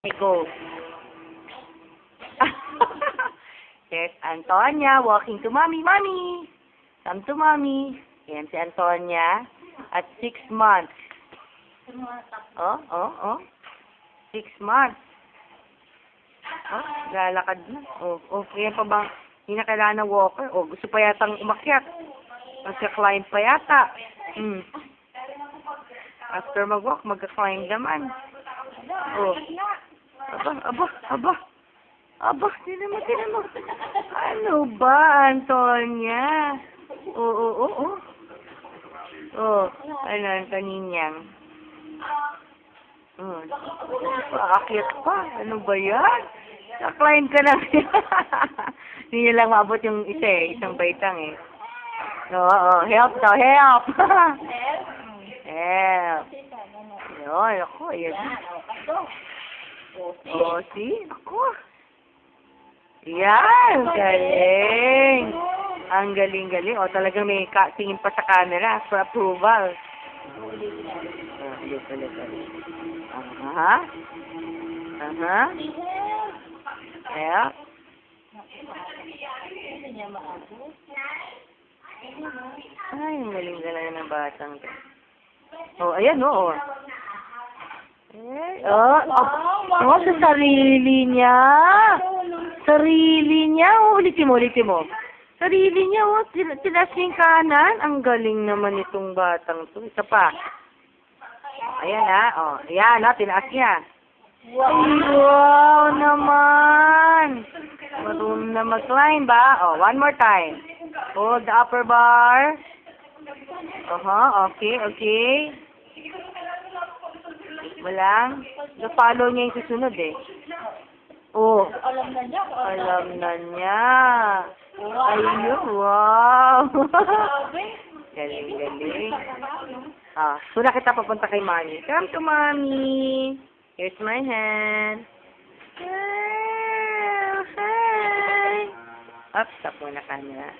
Okay, go. There's Antonia walking to mommy. Mommy! Come to mommy. Yan si Antonia at 6 months. Oh. 6 months. Oh, lalakad na. Kaya pa bang hindi na kailangan ng walker? Gusto pa yatang umakyat. Magka-climb pa yata. After mag-walk, magka-climb naman. Aba, tinan mo. Ano ba, Antonia? Ano, Antoninyang? Aakyat pa. Ano ba yan? Sa-climb ka na. Hindi niya lang maabot yung isang baitang eh. Help daw, help! Help! Yun, ako, yun. See? Ako. Yan, galing. Ang galing-galing. Talagang may tingin pa sa camera for approval. Help. Ay, ang galing-galing ng batang to. Ayan, sa sarili niya. Ulitin mo. Sarili niya, tinas yung kanan. Ang galing naman itong batang to. Isa pa. Ayan, Ayan, tinaas niya. Wow naman. Marunong na mag-climb ba? One more time. Hold the upper bar. Okay. Walang. Na-follow niya yung susunod eh. Alam na niya. Ayun, wow. Galing. Suna kita papunta kay mommy. Come to mommy. Here's my hand. Hi. Stop muna camera.